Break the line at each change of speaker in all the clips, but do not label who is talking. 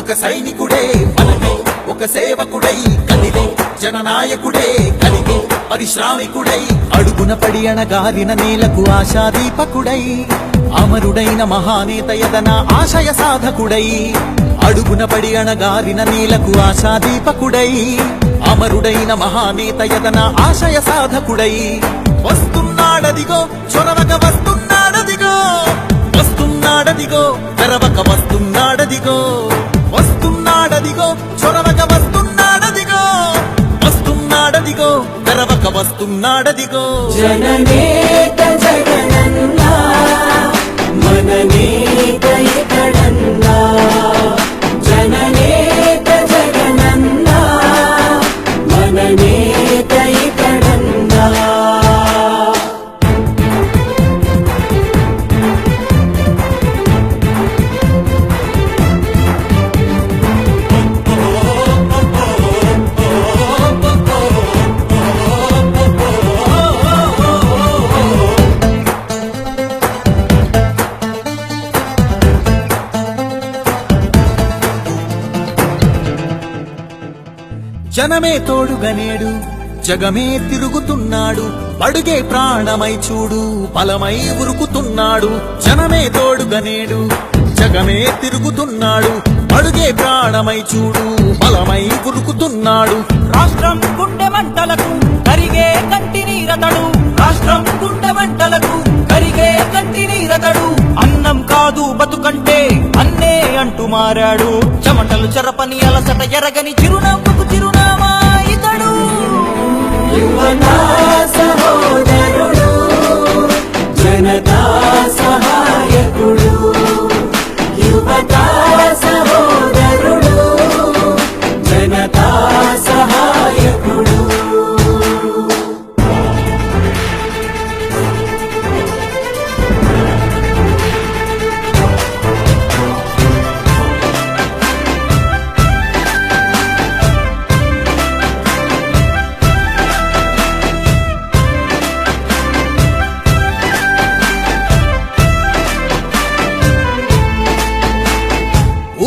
ఒక సైనికుడే మనమే ఒక సేవకుడై కదిలే జననాయకుడే కలిగే పరిశ్రామికుడై అడుగున పడి అణగారిన నేలకు ఆశాదీపకుడై అమరుడైన మహానేత యదన ఆశయ సాధకుడై అడుగున పడి అణగారిన నేలకు ఆశాదీపకుడై అమరుడైన మహానేత యదన ఆశయ సాధకుడై వస్తున్నాడదిగో చొరవక వస్తున్నాడదిగో వస్తున్నాడదిగో తెరవక వస్తున్నాడదిగో వస్తున్నాడదిగో చొరవక వస్తున్నాడదిగో వస్తున్నాడదిగో తెరవక వస్తున్నాడదిగో
జననేత జగనన్నా మననేత ఇతడన్నా జననేత జగనన్నా మననేత ఇతడన్నా
జనమే తోడుగనేడు జగమే తిరుగుతున్నాడు అడుగే ప్రాణమై చూడు బలమై ఉరుకుతున్నాడు జనమే తోడుగనేడు జగమే తిరుగుతున్నాడు అడుగే ప్రాణమై చూడు బలమై ఉరుకుతున్నాడు
రాష్ట్రం గుండె మంటలకు కరిగే కంటి నీరతడు రాష్ట్రం గుండె మంటలకు కరిగే కంటి నీరతడు అన్నం కాదు బతుకంటే అన్నే అంటూ మారాడు చెమటలు చెరపని అలసట ఎరగని చిరునవ్వుకు చిరునామా ఇతడు
యువతా సహోదరుడు జనతా సహాయకుడు యువతా సహోదరుడు జనతా సహాయకుడు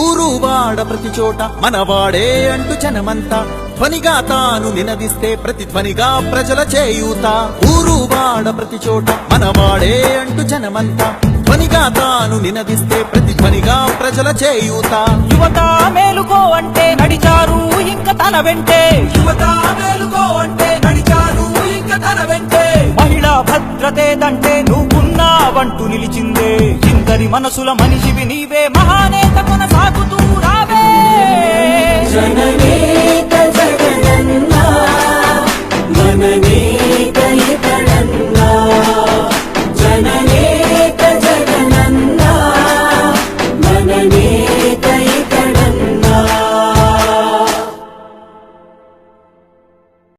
ఊరు వాడ ప్రతి చోట మనవాడే అంటూ జనమంతా ధ్వనిగా తాను నినదిస్తే ప్రతిధ్వనిగా ప్రజల చేయూత ఊరు వాడ ప్రతి చోట మనవాడే అంటూ జనమంతా ధ్వనిగా తాను నినదిస్తే ప్రతిధ్వనిగా ప్రజల చేయూత
యువత మేలుకో అంటే నడిచారు ఇంక తన వెంటే యువత మేలుకో అంటే నడిచారు ఇంక తన వెంటే మహిళా భద్రతేదంటే నువ్వున్నావంటూ నిలిచిందే ఇందరి మనసుల మనిషివి నీవే మహానేత కొనసాగుతూ రావే
జననేత జగనన్నా మననేత ఇతడన్నా